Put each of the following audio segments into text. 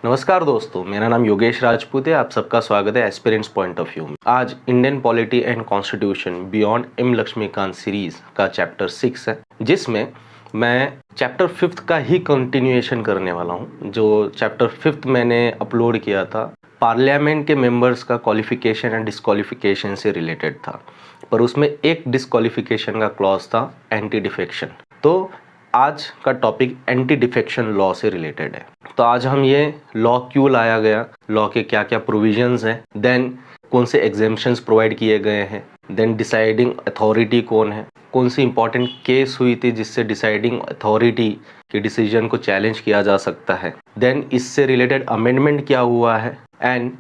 नमस्कार दोस्तों, मेरा नाम योगेश राजपूत है। आप सबका स्वागत है एस्पिरेंट्स पॉइंट ऑफ व्यू में। आज Indian polity and constitution beyond M Laxmikanth series का चैप्टर 6 है, जिसमें मैं चैप्टर 5 का ही कंटिन्यूएशन करने वाला हूं। जो चैप्टर 5 मैंने अपलोड किया था पार्लियामेंट के मेंबर्स का क्वालिफिकेशन एंड डिस्क्वालिफिकेशन से रिलेटेड था, पर उसमें एक डिस्क्वालिफिकेशन का क्लॉज था एंटी डिफेक्शन। तो आज का टॉपिक एंटी डिफेक्शन लॉ से रिलेटेड है। तो आज हम ये लॉ क्यों लाया गया, लॉ के क्या क्या प्रोविजंस हैं, देन कौन से एग्जेम्पशंस प्रोवाइड किए गए हैं, देन डिसाइडिंग अथॉरिटी कौन है, कौन सी इंपॉर्टेंट केस हुई थी जिससे डिसाइडिंग अथॉरिटी के डिसीजन को चैलेंज किया जा सकता है, देन इससे रिलेटेड अमेंडमेंट क्या हुआ है, एंड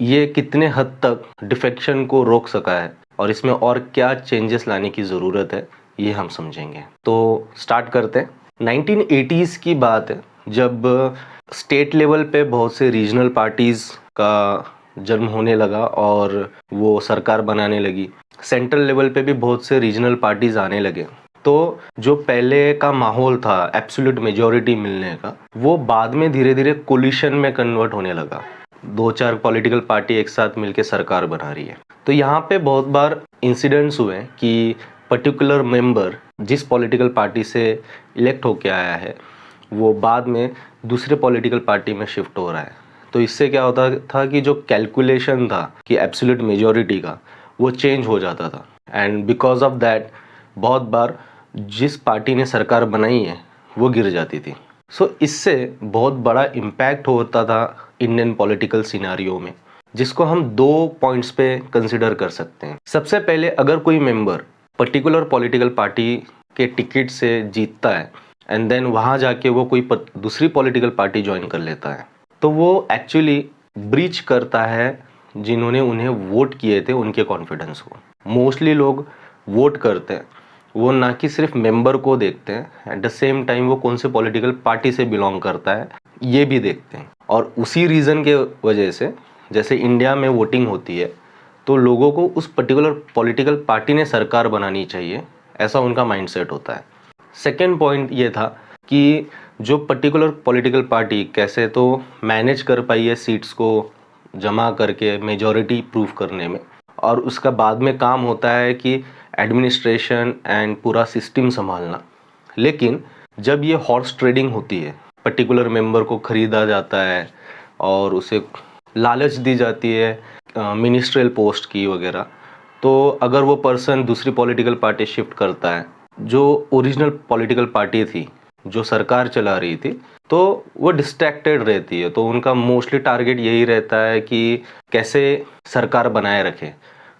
ये कितने हद तक डिफेक्शन को रोक सका है और इसमें और क्या चेंजेस लाने की ज़रूरत है, ये हम समझेंगे। तो स्टार्ट करते हैं। 1980s की बात है, जब स्टेट लेवल पे बहुत से रीजनल पार्टीज़ का जन्म होने लगा और वो सरकार बनाने लगी। सेंट्रल लेवल पे भी बहुत से रीजनल पार्टीज़ आने लगे। तो जो पहले का माहौल था एब्सोल्यूट मेजॉरिटी मिलने का, वो बाद में धीरे धीरे कोलिशन में कन्वर्ट होने लगा। 2-4 पॉलिटिकल पार्टी एक साथ मिलकर सरकार बना रही है। तो यहाँ पे बहुत बार इंसिडेंट्स हुए कि पर्टिकुलर मेंबर जिस पॉलिटिकल पार्टी से इलेक्ट होके आया है वो बाद में दूसरे पॉलिटिकल पार्टी में शिफ्ट हो रहा है। तो इससे क्या होता था कि जो कैलकुलेशन था कि एब्सोल्यूट मेजॉरिटी का, वो चेंज हो जाता था। एंड बिकॉज ऑफ दैट बहुत बार जिस पार्टी ने सरकार बनाई है वो गिर जाती थी। सो इससे बहुत बड़ा इम्पैक्ट होता था इंडियन पॉलिटिकल सिनारियो में, जिसको हम 2 पॉइंट्स पे कंसिडर कर सकते हैं। सबसे पहले, अगर कोई मेंबर पर्टिकुलर पॉलिटिकल पार्टी के टिकट से जीतता है एंड देन वहाँ जाके वो कोई दूसरी पॉलिटिकल पार्टी ज्वाइन कर लेता है, तो वो एक्चुअली ब्रीच करता है जिन्होंने उन्हें वोट किए थे उनके कॉन्फिडेंस को। मोस्टली लोग वोट करते हैं, वो ना कि सिर्फ मेंबर को देखते हैं, एट द सेम टाइम वो कौन से पॉलिटिकल पार्टी से बिलोंग करता है ये भी देखते हैं। और उसी रीज़न के वजह से जैसे इंडिया में वोटिंग होती है तो लोगों को उस पर्टिकुलर पॉलिटिकल पार्टी ने सरकार बनानी चाहिए, ऐसा उनका माइंडसेट होता है। सेकेंड पॉइंट ये था कि जो पर्टिकुलर पॉलिटिकल पार्टी कैसे तो मैनेज कर पाई है सीट्स को जमा करके मेजॉरिटी प्रूव करने में, और उसका बाद में काम होता है कि एडमिनिस्ट्रेशन एंड पूरा सिस्टम संभालना। लेकिन जब ये हॉर्स ट्रेडिंग होती है, पर्टिकुलर मेंबर को खरीदा जाता है और उसे लालच दी जाती है मिनिस्ट्रियल पोस्ट की वगैरह, तो अगर वो पर्सन दूसरी पॉलिटिकल पार्टी शिफ्ट करता है, जो ओरिजिनल पॉलिटिकल पार्टी थी जो सरकार चला रही थी, तो वो डिस्ट्रैक्टेड रहती है। तो उनका मोस्टली टारगेट यही रहता है कि कैसे सरकार बनाए रखे।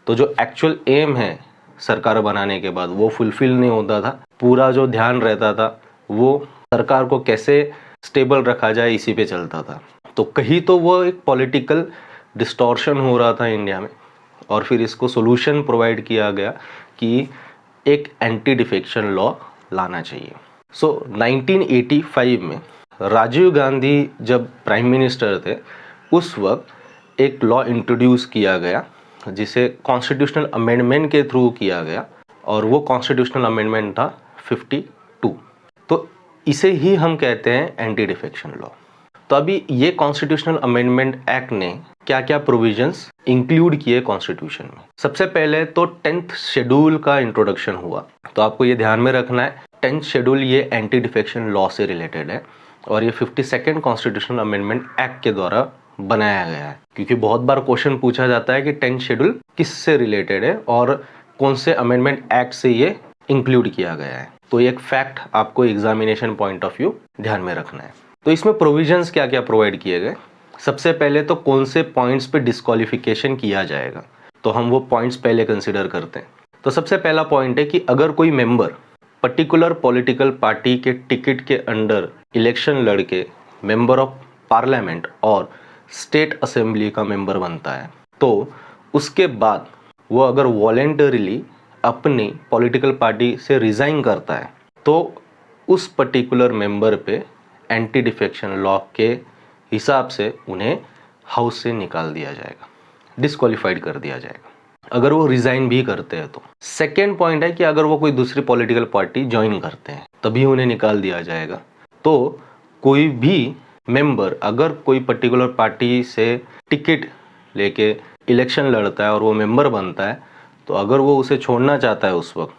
तो जो एक्चुअल एम है सरकार बनाने के बाद वो फुलफिल नहीं होता था। पूरा जो ध्यान रहता था वो सरकार को कैसे स्टेबल रखा जाए इसी पे चलता था। तो कहीं तो वो एक पॉलिटिकल डिस्टॉर्शन हो रहा था इंडिया में, और फिर इसको सोल्यूशन प्रोवाइड किया गया कि एक एंटी डिफेक्शन लॉ लाना चाहिए। सो 1985 में राजीव गांधी जब प्राइम मिनिस्टर थे, उस वक्त एक लॉ इंट्रोड्यूस किया गया जिसे कॉन्स्टिट्यूशनल अमेंडमेंट के थ्रू किया गया, और वो कॉन्स्टिट्यूशनल अमेंडमेंट था 52। तो इसे ही हम कहते हैं एंटी डिफेक्शन लॉ। तो अभी ये कॉन्स्टिट्यूशनल अमेंडमेंट एक्ट ने क्या क्या प्रोविजंस इंक्लूड किए कॉन्स्टिट्यूशन में। सबसे पहले तो 10th शेड्यूल का इंट्रोडक्शन हुआ। तो आपको ये ध्यान में रखना है, 10th शेड्यूल ये एंटी डिफेक्शन लॉ से रिलेटेड है और ये 52nd कॉन्स्टिट्यूशनल अमेंडमेंट एक्ट के द्वारा बनाया गया है। क्योंकि बहुत बार क्वेश्चन पूछा जाता है कि 10th शेड्यूल किससे रिलेटेड है और कौन से अमेंडमेंट एक्ट से ये इंक्लूड किया गया है। तो एक फैक्ट आपको एग्जामिनेशन पॉइंट ऑफ व्यू ध्यान में रखना है। तो इसमें प्रोविजंस क्या क्या प्रोवाइड किए गए। सबसे पहले तो कौन से पॉइंट्स पे डिस्क्वालिफिकेशन किया जाएगा, तो हम वो पॉइंट्स पहले कंसिडर करते हैं। तो सबसे पहला पॉइंट है कि अगर कोई मेंबर पर्टिकुलर पॉलिटिकल पार्टी के टिकट के अंडर इलेक्शन लड़के मेंबर ऑफ पार्लियामेंट और स्टेट असेंबली का मेंबर बनता है, तो उसके बाद वो अगर वॉलेंटरीली अपनी पॉलिटिकल पार्टी से रिज़ाइन करता है, तो उस पर्टिकुलर मेंबर पे एंटी डिफेक्शन लॉ के हिसाब से उन्हें हाउस से निकाल दिया जाएगा, डिस्क्वालीफाइड कर दिया जाएगा, अगर वो रिज़ाइन भी करते हैं तो। सेकेंड पॉइंट है कि अगर वो कोई दूसरी पॉलिटिकल पार्टी ज्वाइन करते हैं तभी उन्हें निकाल दिया जाएगा। तो कोई भी मेंबर अगर कोई पर्टिकुलर पार्टी से टिकट लेके इलेक्शन लड़ता है और वो मेंबर बनता है, तो अगर वो उसे छोड़ना चाहता है उस वक्त,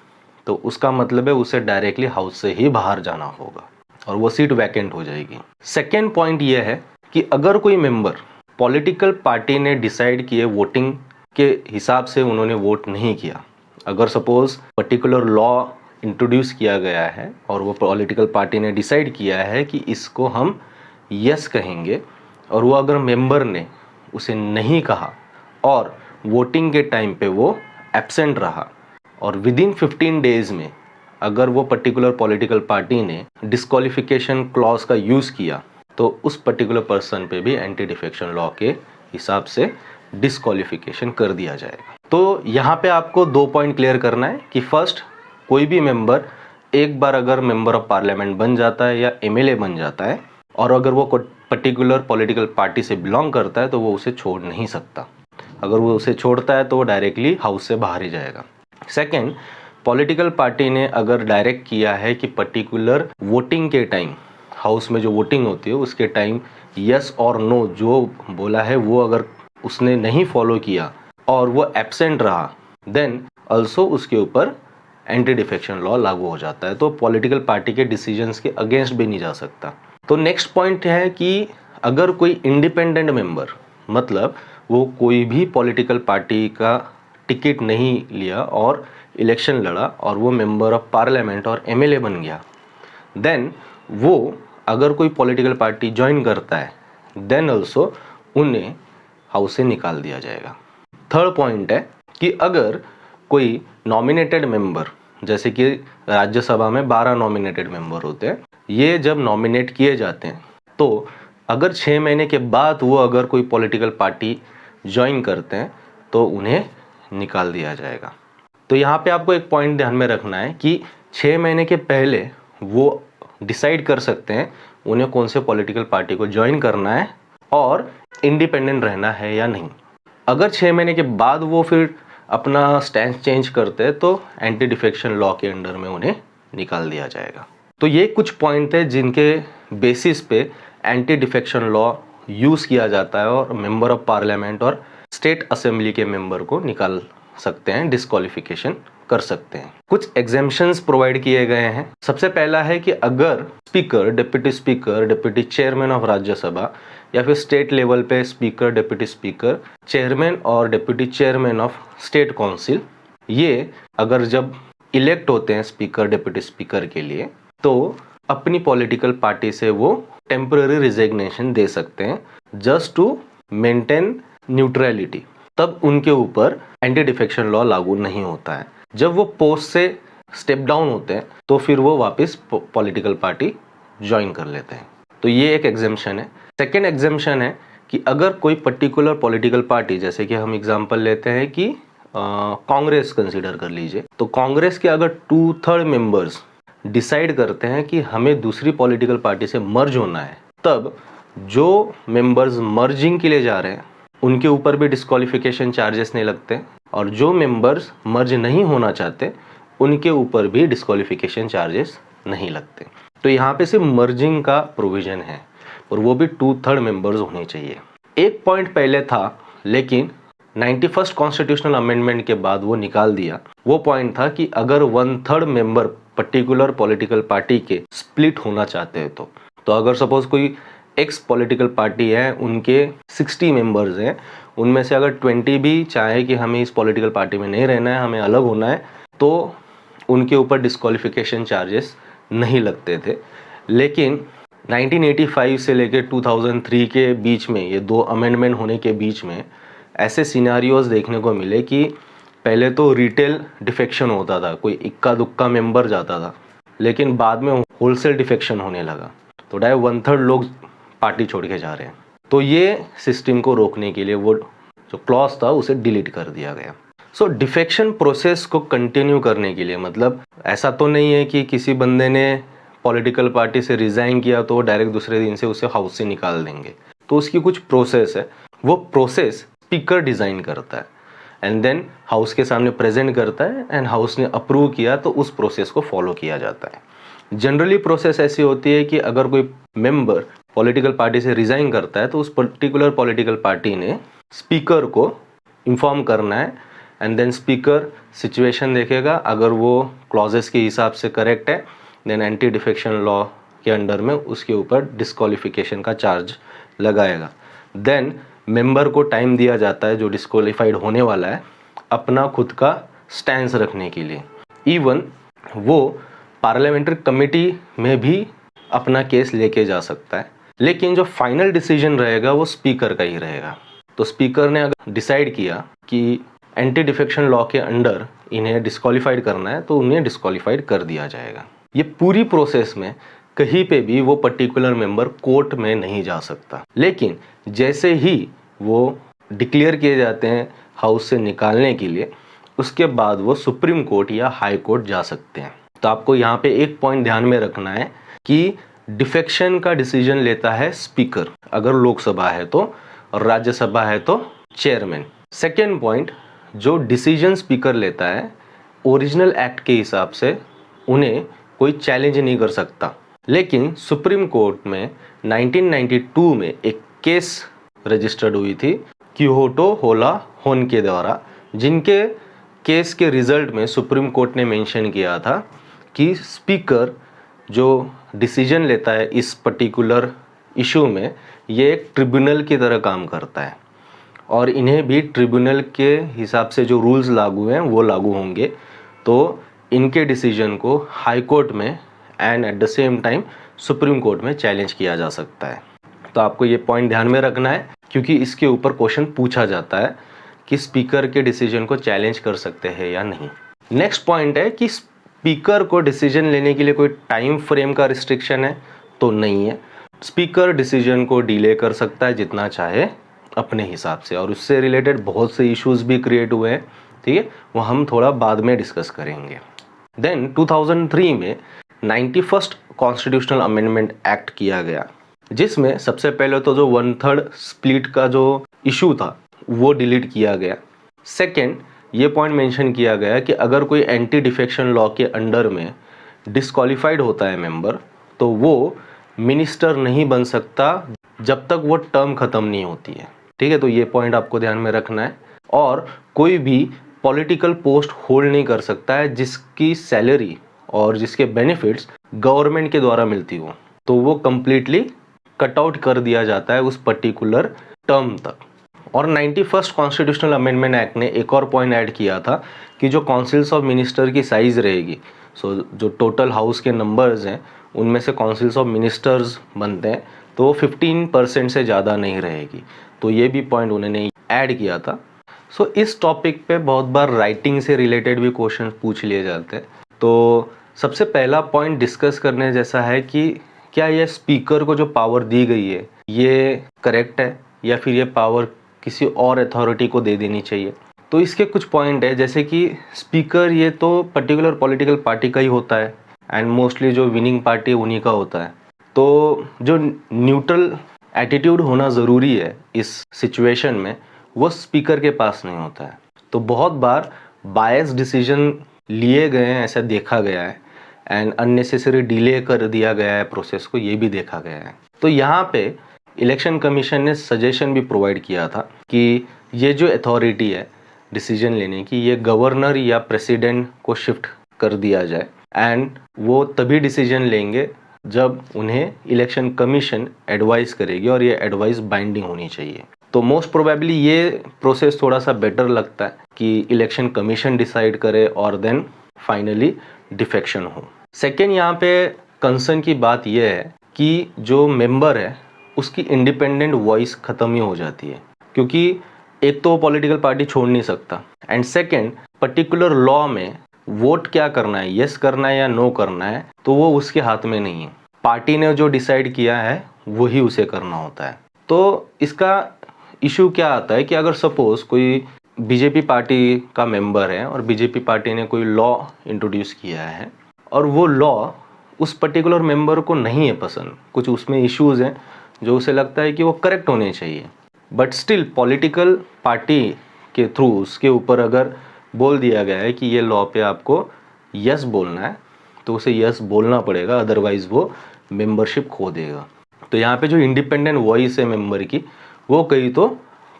तो उसका मतलब है उसे डायरेक्टली हाउस से ही बाहर जाना होगा और वो सीट वैकेंट हो जाएगी। सेकेंड पॉइंट ये है कि अगर कोई मेंबर पॉलिटिकल पार्टी ने डिसाइड किए वोटिंग के हिसाब से उन्होंने वोट नहीं किया, अगर सपोज पर्टिकुलर लॉ इंट्रोड्यूस किया गया है और वो पॉलिटिकल पार्टी ने डिसाइड किया है कि इसको हम यस कहेंगे, और वो अगर मेंबर ने उसे नहीं कहा और वोटिंग के टाइम पे वो एब्सेंट रहा, और विद इन 15 डेज में अगर वो पर्टिकुलर पॉलिटिकल पार्टी ने डिस्क्वालिफिकेशन क्लॉज का यूज़ किया, तो उस पर्टिकुलर पर्सन पे भी एंटी डिफेक्शन लॉ के हिसाब से डिस्क्वालिफिकेशन कर दिया जाएगा। तो यहाँ पे आपको 2 पॉइंट क्लियर करना है कि फर्स्ट, कोई भी मेंबर एक बार अगर मेंबर ऑफ पार्लियामेंट बन जाता है या एमएलए बन जाता है और अगर वो पर्टिकुलर पॉलिटिकल पार्टी से बिलोंग करता है, तो वो उसे छोड़ नहीं सकता। अगर वो उसे छोड़ता है तो वो डायरेक्टली हाउस से बाहर ही जाएगा। सेकेंड, पॉलिटिकल पार्टी ने अगर डायरेक्ट किया है कि पर्टिकुलर वोटिंग के टाइम, हाउस में जो वोटिंग होती है उसके टाइम यस और नो जो बोला है वो अगर उसने नहीं फॉलो किया और वो एब्सेंट रहा, देन ऑल्सो उसके ऊपर एंटी डिफेक्शन लॉ लागू हो जाता है। तो पॉलिटिकल पार्टी के डिसीजंस के अगेंस्ट भी नहीं जा सकता। तो नेक्स्ट पॉइंट है कि अगर कोई इंडिपेंडेंट मेंबर, मतलब वो कोई भी पॉलिटिकल पार्टी का टिकट नहीं लिया और इलेक्शन लड़ा और वो मेंबर ऑफ पार्लियामेंट और एमएलए बन गया, देन वो अगर कोई पॉलिटिकल पार्टी ज्वाइन करता है, देन ऑल्सो उन्हें हाउस से निकाल दिया जाएगा। थर्ड पॉइंट है कि अगर कोई नॉमिनेटेड मेंबर, जैसे कि राज्यसभा में 12 नॉमिनेटेड मेंबर होते हैं, ये जब नॉमिनेट किए जाते हैं तो अगर 6 महीने के बाद वो अगर कोई पॉलिटिकल पार्टी ज्वाइन करते हैं तो उन्हें निकाल दिया जाएगा। तो यहाँ पे आपको एक पॉइंट ध्यान में रखना है कि 6 महीने के पहले वो डिसाइड कर सकते हैं उन्हें कौन से पॉलिटिकल पार्टी को ज्वाइन करना है और इंडिपेंडेंट रहना है या नहीं। अगर 6 महीने के बाद वो फिर अपना स्टैंड चेंज करते हैं तो एंटी डिफेक्शन लॉ के अंडर में उन्हें निकाल दिया जाएगा। तो ये कुछ पॉइंट है जिनके बेसिस पे एंटी डिफेक्शन लॉ यूज़ किया जाता है और मेंबर ऑफ पार्लियामेंट और स्टेट असेंबली के मेंबर को निकाल सकते हैं, डिस्क्वालिफिकेशन कर सकते हैं। कुछ एग्जेम्पशंस प्रोवाइड किए गए हैं। सबसे पहला है कि अगर speaker, deputy chairman of Rajya Sabha या फिर स्टेट लेवल पे स्पीकर, डिप्टी स्पीकर, चेयरमैन और deputy chairman of state council, ये अगर जब इलेक्ट होते हैं स्पीकर, डिप्टी स्पीकर के लिए, तो अपनी पॉलिटिकल पार्टी से वो टेम्पररी रिजिग्नेशन दे सकते हैं जस्ट टू मेंटेन न्यूट्रलिटी। तब उनके ऊपर एंटी डिफेक्शन लॉ लागू नहीं होता है। जब वो पोस्ट से स्टेप डाउन होते हैं तो फिर वो वापस पॉलिटिकल पार्टी ज्वाइन कर लेते हैं। तो ये एक एग्जेम्पशन है। सेकेंड एग्जेम्पशन है कि अगर कोई पर्टिकुलर पॉलिटिकल पार्टी, जैसे कि हम एग्जांपल लेते हैं कि कांग्रेस कंसीडर कर लीजिए, तो कांग्रेस के अगर 2/3 मेंबर्स डिसाइड करते हैं कि हमें दूसरी पॉलिटिकल पार्टी से मर्ज होना है, तब जो मेंबर्स मर्जिंग के लिए जा रहे हैं उनके ऊपर भी डिस्क्वालिफिकेशन चार्जेस नहीं लगते, और जो मेंबर्स मर्ज नहीं होना चाहते उनके ऊपर भी डिस्क्वालिफिकेशन चार्जेस नहीं लगते। तो यहाँ पे सिर्फ मर्जिंग का प्रोविजन है और वो भी 2/3 मेंबर्स होने चाहिए। एक पॉइंट पहले था लेकिन 91st कॉन्स्टिट्यूशनल अमेंडमेंट के बाद वो निकाल दिया। वो पॉइंट था कि अगर 1/3 मेंबर पर्टिकुलर पॉलिटिकल पार्टी के स्प्लिट होना चाहते हैं, तो अगर सपोज कोई एक्स पॉलिटिकल पार्टी है, उनके 60 मेंबर्स हैं, उनमें से अगर 20 भी चाहे कि हमें इस पॉलिटिकल पार्टी में नहीं रहना है, हमें अलग होना है, तो उनके ऊपर डिस्क्वालिफिकेशन चार्जेस नहीं लगते थे। लेकिन 1985 से लेकर 2003 के बीच में, ये 2 अमेंडमेंट होने के बीच में ऐसे सिनारियोज देखने को मिले कि पहले तो रिटेल डिफेक्शन होता था, कोई इक्का दुक्का मेंबर जाता था, लेकिन बाद में होलसेल डिफेक्शन होने लगा, तो डायरेक्ट 1/3 लोग पार्टी छोड़ के जा रहे हैं। तो ये सिस्टम को रोकने के लिए वो जो क्लॉज था उसे डिलीट कर दिया गया। सो डिफेक्शन प्रोसेस को कंटिन्यू करने के लिए, मतलब ऐसा तो नहीं है कि किसी बंदे ने पॉलिटिकल पार्टी से रिजाइन किया तो डायरेक्ट दूसरे दिन से उसे हाउस से निकाल देंगे। तो उसकी कुछ प्रोसेस है, वो प्रोसेस स्पीकर डिज़ाइन करता है एंड देन हाउस के सामने प्रेजेंट करता है एंड हाउस ने अप्रूव किया तो उस प्रोसेस को फॉलो किया जाता है। जनरली प्रोसेस ऐसी होती है कि अगर कोई मेंबर पॉलिटिकल पार्टी से रिज़ाइन करता है तो उस पर्टिकुलर पॉलिटिकल पार्टी ने स्पीकर को इन्फॉर्म करना है एंड देन स्पीकर सिचुएशन देखेगा, अगर वो क्लॉजेस के हिसाब से करेक्ट है देन एंटी डिफेक्शन लॉ के अंडर में उसके ऊपर डिस्क्वालिफिकेशन का चार्ज लगाएगा। देन मेंबर को टाइम दिया जाता है जो डिस्क्वालीफाइड होने वाला है अपना खुद का स्टैंस रखने के लिए। इवन वो पार्लियामेंट्री कमेटी में भी अपना केस लेके जा सकता है, लेकिन जो फाइनल डिसीजन रहेगा वो स्पीकर का ही रहेगा। तो स्पीकर ने अगर डिसाइड किया कि एंटी डिफेक्शन लॉ के अंडर इन्हें डिस्क्वालीफाइड करना है तो उन्हें डिस्क्वालीफाइड कर दिया जाएगा। ये पूरी प्रोसेस में कहीं पे भी वो पर्टिकुलर मेंबर कोर्ट में नहीं जा सकता, लेकिन जैसे ही वो डिक्लेयर किए जाते हैं हाउस से निकालने के लिए उसके बाद वो सुप्रीम कोर्ट या हाई कोर्ट जा सकते हैं। तो आपको यहाँ पे एक पॉइंट ध्यान में रखना है कि डिफेक्शन का डिसीजन लेता है स्पीकर अगर लोकसभा है तो, और राज्यसभा है तो चेयरमैन। सेकेंड पॉइंट, जो डिसीजन स्पीकर लेता है ओरिजिनल एक्ट के हिसाब से उन्हें कोई चैलेंज नहीं कर सकता, लेकिन सुप्रीम कोर्ट में 1992 में एक केस रजिस्टर्ड हुई थी क्योटो होला होन के द्वारा, जिनके केस के रिजल्ट में सुप्रीम कोर्ट ने मेंशन किया था कि स्पीकर जो डिसीजन लेता है इस पर्टिकुलर इशू में ये एक ट्रिब्यूनल की तरह काम करता है और इन्हें भी ट्रिब्यूनल के हिसाब से जो रूल्स लागू हैं वो लागू होंगे। तो इनके डिसीजन को हाई कोर्ट में and at the same time supreme court में चैलेंज किया जा सकता है। तो आपको ये पॉइंट ध्यान में रखना है क्योंकि इसके ऊपर क्वेश्चन पूछा जाता है कि स्पीकर के डिसीजन को चैलेंज कर सकते हैं या नहीं। नेक्स्ट पॉइंट है कि स्पीकर को डिसीजन लेने के लिए कोई टाइम फ्रेम का रिस्ट्रिक्शन है तो नहीं है। स्पीकर डिसीजन को डिले कर सकता है जितना चाहे अपने हिसाब से, और उससे रिलेटेड बहुत से इश्यूज भी क्रिएट हुए हैं, ठीक है, वो हम थोड़ा बाद में डिस्कस करेंगे। देन 2003 में 91st कॉन्स्टिट्यूशनल अमेंडमेंट एक्ट किया गया, जिसमें सबसे पहले तो जो 1/3 स्प्लिट का जो इशू था वो डिलीट किया गया। सेकेंड, ये पॉइंट मेंशन किया गया कि अगर कोई एंटी डिफेक्शन लॉ के अंडर में डिस्क्वालीफाइड होता है मेंबर तो वो मिनिस्टर नहीं बन सकता जब तक वो टर्म ख़त्म नहीं होती है, ठीक है। तो ये पॉइंट आपको ध्यान में रखना है। और कोई भी पॉलिटिकल पोस्ट होल्ड नहीं कर सकता है जिसकी सैलरी और जिसके बेनिफिट्स गवर्नमेंट के द्वारा मिलती हो, तो वो कंप्लीटली कट आउट कर दिया जाता है उस पर्टिकुलर टर्म तक। और 91st कॉन्स्टिट्यूशनल अमेंडमेंट एक्ट ने एक और पॉइंट ऐड किया था कि जो काउंसिल्स ऑफ मिनिस्टर की साइज़ रहेगी, सो जो टोटल हाउस के नंबर्स हैं उनमें से काउंसिल्स ऑफ मिनिस्टर्स बनते हैं तो वो 15% से ज़्यादा नहीं रहेगी। तो ये भी पॉइंट उन्होंने ऐड किया था। सो इस टॉपिक पे बहुत बार राइटिंग से रिलेटेड भी क्वेश्चन पूछ लिए जाते हैं। तो सबसे पहला पॉइंट डिस्कस करने जैसा है कि क्या ये स्पीकर को जो पावर दी गई है ये करेक्ट है या फिर ये पावर किसी और अथॉरिटी को दे देनी चाहिए। तो इसके कुछ पॉइंट है, जैसे कि स्पीकर ये तो पर्टिकुलर पॉलिटिकल पार्टी का ही होता है एंड मोस्टली जो विनिंग पार्टी है उन्हीं का होता है। तो जो न्यूट्रल एटीट्यूड होना ज़रूरी है इस सिचुएशन में वो स्पीकर के पास नहीं होता है। तो बहुत बार बायस डिसीजन लिए गए हैं ऐसा देखा गया है एंड अननेसेसरी डिले कर दिया गया है प्रोसेस को, ये भी देखा गया है। तो यहाँ पे इलेक्शन कमीशन ने सजेशन भी प्रोवाइड किया था कि ये जो अथॉरिटी है डिसीजन लेने की ये गवर्नर या प्रेसिडेंट को शिफ्ट कर दिया जाए एंड वो तभी डिसीजन लेंगे जब उन्हें इलेक्शन कमीशन एडवाइस करेगी और ये एडवाइस बाइंडिंग होनी चाहिए। तो मोस्ट प्रोबेबली ये प्रोसेस थोड़ा सा बेटर लगता है कि इलेक्शन कमीशन डिसाइड करे और देन फाइनली डिफेक्शन हो। सेकेंड, यहाँ पे कंसर्न की बात यह है कि जो मेंबर है उसकी इंडिपेंडेंट वॉइस ख़त्म ही हो जाती है, क्योंकि एक तो पॉलिटिकल पार्टी छोड़ नहीं सकता एंड सेकेंड पर्टिकुलर लॉ में वोट क्या करना है, यस करना है या नो करना है, तो वो उसके हाथ में नहीं है। पार्टी ने जो डिसाइड किया है वही उसे करना होता है। तो इसका इशू क्या आता है कि अगर सपोज कोई बीजेपी पार्टी का मेंबर है और बीजेपी पार्टी ने कोई लॉ इंट्रोड्यूस किया है और वो लॉ उस पर्टिकुलर मेंबर को नहीं है पसंद, कुछ उसमें इश्यूज हैं जो उसे लगता है कि वो करेक्ट होने चाहिए, बट स्टिल पॉलिटिकल पार्टी के थ्रू उसके ऊपर अगर बोल दिया गया है कि ये लॉ पे आपको यस बोलना है तो उसे यस बोलना पड़ेगा, अदरवाइज वो मेंबरशिप खो देगा। तो यहाँ पे जो इंडिपेंडेंट वॉइस है मेंबर की वो कहीं तो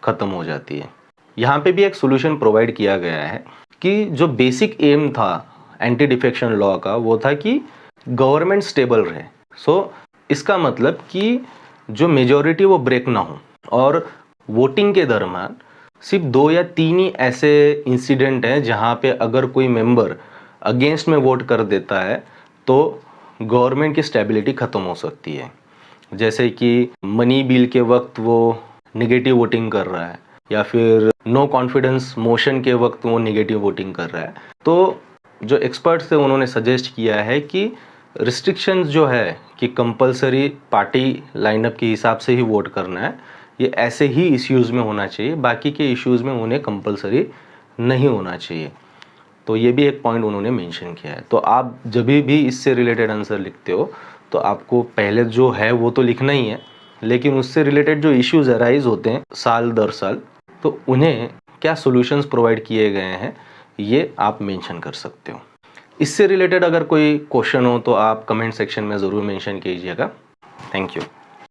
ख़त्म हो जाती है। यहाँ पे भी एक सोल्यूशन प्रोवाइड किया गया है कि जो बेसिक एम था एंटी डिफेक्शन लॉ का वो था कि गवर्नमेंट स्टेबल रहे। सो इसका मतलब कि जो मेजॉरिटी वो ब्रेक ना हो, और वोटिंग के दरमियान सिर्फ 2 या 3 ही ऐसे इंसिडेंट हैं जहाँ पे अगर कोई मेंबर अगेंस्ट में वोट कर देता है तो गवर्नमेंट की स्टेबिलिटी ख़त्म हो सकती है। जैसे कि मनी बिल के वक्त वो नेगेटिव वोटिंग कर रहा है, या फिर नो कॉन्फिडेंस मोशन के वक्त वो नेगेटिव वोटिंग कर रहा है। तो जो एक्सपर्ट्स थे उन्होंने सजेस्ट किया है कि रिस्ट्रिक्शंस जो है कि कंपलसरी पार्टी लाइनअप के हिसाब से ही वोट करना है, ये ऐसे ही इश्यूज़ में होना चाहिए, बाकी के इश्यूज़ में उन्हें कंपलसरी नहीं होना चाहिए। तो ये भी एक पॉइंट उन्होंने मेंशन किया है। तो आप जब भी इससे रिलेटेड आंसर लिखते हो तो आपको पहले जो है वो तो लिखना ही है, लेकिन उससे रिलेटेड जो इश्यूज़ अराइज होते हैं साल दर साल, तो उन्हें क्या सॉल्यूशंस प्रोवाइड किए गए हैं ये आप मेंशन कर सकते हो। इससे रिलेटेड अगर कोई क्वेश्चन हो तो आप कमेंट सेक्शन में ज़रूर मेंशन कीजिएगा। Thank you.